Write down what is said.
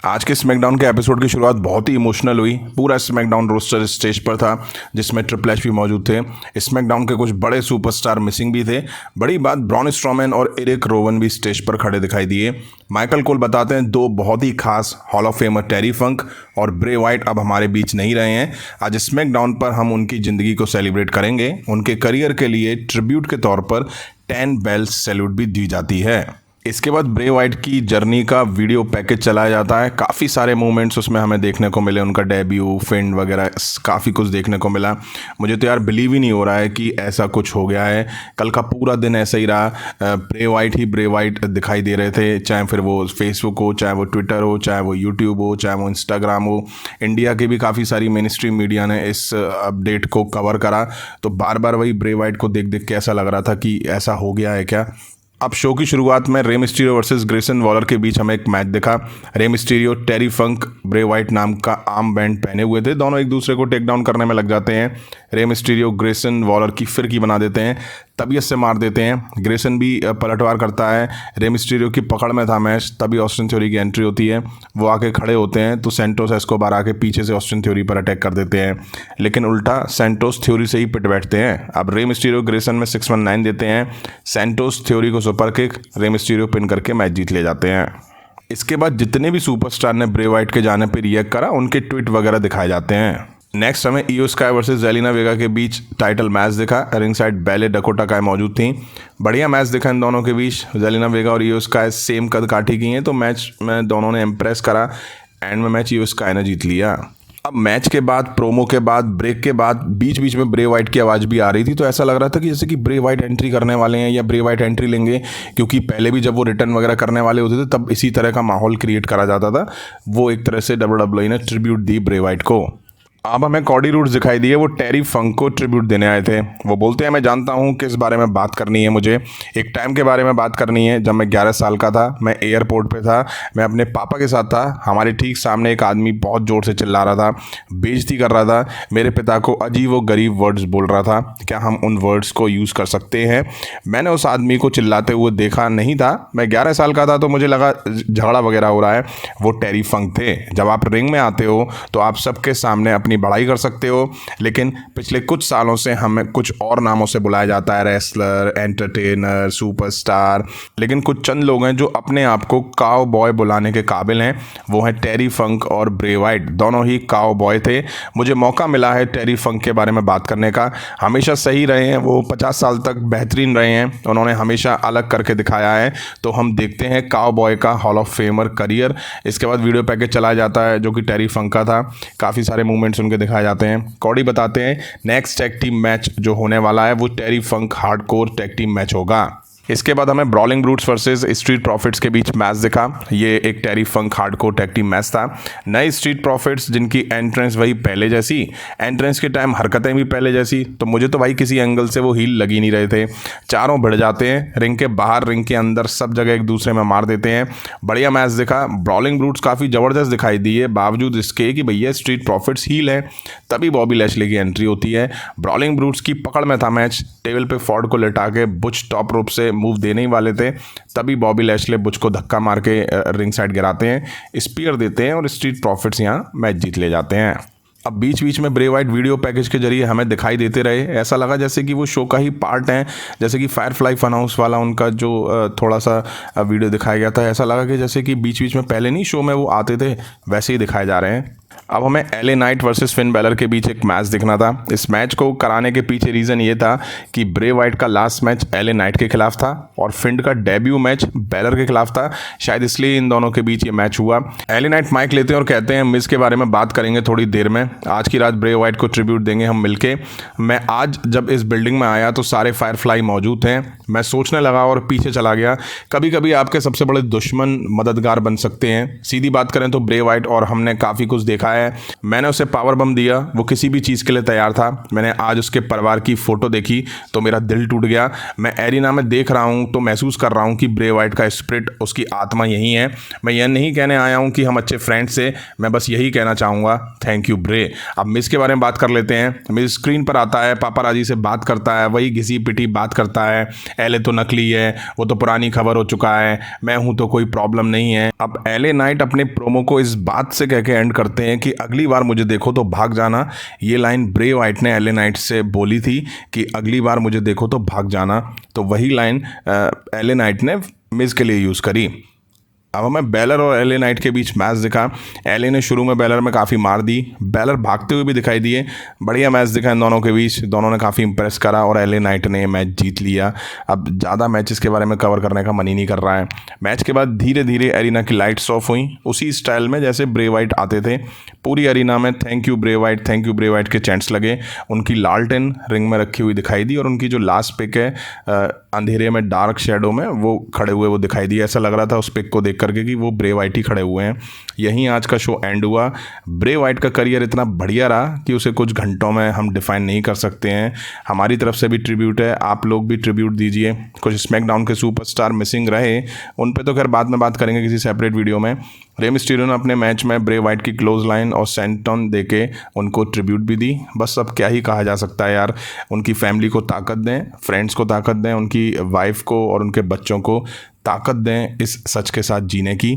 आज के स्मैकडाउन के एपिसोड की शुरुआत बहुत ही इमोशनल हुई। पूरा स्मैकडाउन रोस्टर स्टेज पर था जिसमें ट्रिपल एच भी मौजूद थे। स्मैकडाउन के कुछ बड़े सुपरस्टार मिसिंग भी थे। बड़ी बात, ब्रॉन स्ट्रोमैन और एरिक रोवन भी स्टेज पर खड़े दिखाई दिए। माइकल कोल बताते हैं दो बहुत ही खास हॉल ऑफ फेमर टेरी फंक और ब्रे वाइट अब हमारे बीच नहीं रहे हैं। आज स्मैकडाउन पर हम उनकी ज़िंदगी को सेलिब्रेट करेंगे। उनके करियर के लिए ट्रिब्यूट के तौर पर 10 बेल्स सैल्यूट भी दी जाती है। इसके बाद ब्रे वाइट की जर्नी का वीडियो पैकेज चलाया जाता है। काफ़ी सारे मोमेंट्स उसमें हमें देखने को मिले, उनका डेब्यू, फिंड वगैरह काफ़ी कुछ देखने को मिला। मुझे तो यार बिलीव ही नहीं हो रहा है कि ऐसा कुछ हो गया है। कल का पूरा दिन ऐसा ही रहा। ब्रे वाइट ही ब्रे वाइट दिखाई दे रहे थे, चाहे फिर वो फेसबुक हो, चाहे वो ट्विटर हो, चाहे वो यूट्यूब हो, चाहे वो इंस्टाग्राम हो। इंडिया की भी काफ़ी सारी मेन स्ट्रीम मीडिया ने इस अपडेट को कवर करा, तो बार बार वही ब्रे वाइट को देख देख के ऐसा लग रहा था कि ऐसा हो गया है क्या। अब शो की शुरुआत में Rey Mysterio versus Grayson Waller के बीच हमें एक मैच दिखा। रे मिस्टीरियो टेरी फंक ब्रे वाइट नाम का आर्म बैंड पहने हुए थे। दोनों एक दूसरे को टेक डाउन करने में लग जाते हैं। रे मिस्टीरियो ग्रेसन वॉलर की फिरकी बना देते हैं, तबीयत से मार देते हैं। ग्रेसन भी पलटवार करता है। रे मिस्टीरियो की पकड़ में था मैच, तभी ऑस्टिन थ्योरी की एंट्री होती है। वो आके खड़े होते हैं तो सेंटोस एस्कोबार आके पीछे से ऑस्टिन थ्योरी पर अटैक कर देते हैं, लेकिन उल्टा सेंटोस थ्योरी से ही पिट बैठते हैं। अब रे मिस्टीरियो ग्रेसन में 619 देते हैं। सेंटोस थ्योरी को super kick, Rey Mysterio pin करके मैच जीत ले जाते हैं। इसके बाद जितने भी सुपरस्टार ने ब्रे वाइट के जाने पर रिएक्ट करा, उनके ट्वीट वगैरह दिखाए जाते हैं। नेक्स्ट हमें इयो स्काई वर्सेस जेलिना वेगा के बीच टाइटल मैच दिखा। रिंग साइड बेले डकोटा काय मौजूद थी। बढ़िया मैच दिखा इन दोनों के बीच। जेलिना वेगा और इयो स्काई सेम कद काठी की हैं, तो मैच में दोनों ने इम्प्रेस करा। एंड में मैच इयो स्काई ने जीत लिया। अब मैच के बाद, प्रोमो के बाद, ब्रेक के बाद बीच बीच में ब्रे वाइट की आवाज़ भी आ रही थी, तो ऐसा लग रहा था कि जैसे कि ब्रे वाइट एंट्री करने वाले हैं या ब्रे वाइट एंट्री लेंगे, क्योंकि पहले भी जब वो रिटर्न वगैरह करने वाले होते थे तब इसी तरह का माहौल क्रिएट करा जाता था। वो एक तरह से WWE ने ट्रिब्यूट दी ब्रे वाइट को। अब हमें कॉडी रूड्स दिखाई दिए। वो टेरी फंक को ट्रिब्यूट देने आए थे। वो बोलते हैं, मैं जानता हूँ किस बारे में बात करनी है मुझे। एक टाइम के बारे में बात करनी है जब मैं 11 साल का था। मैं एयरपोर्ट पे था, मैं अपने पापा के साथ था। हमारे ठीक सामने एक आदमी बहुत ज़ोर से चिल्ला रहा था, बेइज्जती कर रहा था। मेरे पिता को अजीब व गरीब वर्ड्स बोल रहा था। क्या हम उन वर्ड्स को यूज़ कर सकते हैं? मैंने उस आदमी को चिल्लाते हुए देखा नहीं था। मैं 11 साल का था, तो मुझे लगा झगड़ा वगैरह हो रहा है। वो टेरी फंक थे। जब आप रिंग में आते हो तो आप सबके सामने अपनी बड़ाई कर सकते हो, लेकिन पिछले कुछ सालों से हमें कुछ और नामों से बुलाया जाता है, रेसलर, एंटरटेनर, सुपरस्टार। लेकिन कुछ चंद लोग हैं जो अपने आप को काउ बॉय बुलाने के काबिल हैं। वो हैं टेरी फंक और ब्रे वाइट। दोनों ही काउ बॉय थे। मुझे मौका मिला है टेरी फंक के बारे में बात करने का। हमेशा सही रहे हैं वो, 50 साल तक बेहतरीन रहे हैं। उन्होंने हमेशा अलग करके दिखाया है। तो हम देखते हैं काउ बॉय का हॉल ऑफ फेमर करियर। इसके बाद वीडियो पैकेज चलाया जाता है जो कि टेरी फंक का था। काफ़ी सारे मूवमेंट्स उनके दिखाए जाते हैं। कॉडी बताते हैं नेक्स्ट टैग टीम मैच जो होने वाला है वो टेरी फंक हार्डकोर टैग टीम मैच होगा। इसके बाद हमें ब्रॉलिंग ब्रूट्स वर्सेस स्ट्रीट प्रॉफिट्स के बीच मैच दिखा। ये एक टेरी फंक हार्डकोर टैग टीम मैच था। नए स्ट्रीट प्रॉफिट्स जिनकी एंट्रेंस वही पहले जैसी, एंट्रेंस के टाइम हरकतें भी पहले जैसी, तो मुझे तो भाई किसी एंगल से वो हील लगी नहीं रहे थे। चारों भिड़ जाते हैं, रिंग के बाहर, रिंग के अंदर, सब जगह एक दूसरे में मार देते हैं। बढ़िया मैच दिखा। ब्रॉलिंग ब्रूट्स काफ़ी ज़बरदस्त दिखाई दी है, बावजूद इसके कि भैया स्ट्रीट प्रॉफिट्स हील है। तभी बॉबी लैशली की एंट्री होती है। ब्रॉलिंग ब्रूट्स की पकड़ में था मैच। टेबल पे फॉर्ड को लेटा के बुच टॉप रोप से मूव देने ही वाले थे, तभी बॉबी लैशले बुच को धक्का मार के रिंग साइड गिराते हैं, स्पीयर देते हैं और स्ट्रीट प्रॉफिट्स यहाँ मैच जीत ले जाते हैं। अब बीच बीच में ब्रे वाइट वीडियो पैकेज के जरिए हमें दिखाई देते रहे। ऐसा लगा जैसे कि वो शो का ही पार्ट है। जैसे कि फायरफ्लाई फन हाउस वाला उनका जो थोड़ा सा वीडियो दिखाया गया था, ऐसा लगा कि जैसे कि बीच बीच में पहले नहीं शो में वो आते थे, वैसे ही दिखाए जा रहे हैं। अब हमें LA Knight versus Finn Balor के बीच एक मैच दिखना था। इस मैच को कराने के पीछे रीज़न ये था कि ब्रे वाइट का लास्ट मैच एले नाइट के खिलाफ था और फिन का डेब्यू मैच बैलर के खिलाफ था। शायद इसलिए इन दोनों के बीच ये मैच हुआ। एले नाइट माइक लेते हैं और कहते हैं मिस के बारे में बात करेंगे थोड़ी देर में। आज की रात ब्रे वाइट को ट्रिब्यूट देंगे हम मिलके। मैं आज जब इस बिल्डिंग में आया तो सारे फायरफ्लाई मौजूद थे। मैं सोचने लगा और पीछे चला गया। कभी कभी आपके सबसे बड़े दुश्मन मददगार बन सकते हैं। सीधी बात करें तो ब्रे वाइट और हमने काफ़ी कुछ देखा है। मैंने उसे पावर बम दिया, वो किसी भी चीज़ के लिए तैयार था। मैंने आज उसके परिवार की फ़ोटो देखी तो मेरा दिल टूट गया। मैं एरिना में देख रहा हूँ तो महसूस कर रहा हूँ कि ब्रे वाइट का स्पिरिट, उसकी आत्मा यही है। मैं यह नहीं कहने आया हूँ कि हम अच्छे फ्रेंड्स से, मैं बस यही कहना चाहूँगा, थैंक यू ब्रे। ग्रे। अब मिस के बारे में बात कर लेते हैं। मिस स्क्रीन पर आता है, पापाराजी से बात करता है, वही घिसी पिटी बात करता है, एले तो नकली है, वो तो पुरानी खबर हो चुका है, मैं हूं तो कोई प्रॉब्लम नहीं है। अब एले नाइट अपने प्रोमो को इस बात से कह के एंड करते हैं कि अगली बार मुझे देखो तो भाग जाना। ये लाइन ब्रे वाइट ने एले नाइट से बोली थी कि अगली बार मुझे देखो तो भाग जाना, तो वही लाइन एले नाइट ने मिस के लिए यूज़ करी। अब हमें बेलर और एले नाइट के बीच मैच दिखा। एले ने शुरू में बेलर में काफ़ी मार दी, बेलर भागते हुए भी दिखाई दिए, बढ़िया मैच दिखा इन दोनों के बीच, दोनों ने काफ़ी इंप्रेस करा और एले नाइट ने मैच जीत लिया। अब ज़्यादा मैचेस के बारे में कवर करने का मन ही नहीं कर रहा है। मैच के बाद धीरे धीरे एरिना की लाइट्स ऑफ हुई, उसी स्टाइल में जैसे ब्रे वाइट आते थे। पूरी एरिना में thank you Bray Wyatt, thank you Bray Wyatt के चैंट्स लगे। उनकी लालटेन रिंग में रखी हुई दिखाई दी और उनकी जो लास्ट पिक है अंधेरे में डार्क शेडो में वो खड़े हुए वो दिखाई दी। ऐसा लग रहा था उस पिक को देख करके कि वो ब्रे वाइट ही खड़े हुए हैं। यहीं आज का शो एंड हुआ। ब्रे वाइट का करियर इतना बढ़िया रहा कि उसे कुछ घंटों में हम डिफाइन नहीं कर सकते हैं। हमारी तरफ से भी ट्रिब्यूट है, आप लोग भी ट्रिब्यूट दीजिए। कुछ स्मैकडाउन के सुपरस्टार मिसिंग रहे, उन पे तो खैर बाद में बात करेंगे किसी सेपरेट वीडियो में। रे मिस्टीरियो ने अपने मैच में ब्रे वाइट की क्लोज लाइन और सेंटन देके उनको ट्रिब्यूट भी दी। बस अब क्या ही कहा जा सकता है यार। उनकी फैमिली को ताकत दें, फ्रेंड्स को ताकत दें, उनकी वाइफ को और उनके बच्चों को ताकत दें इस सच के साथ जीने की।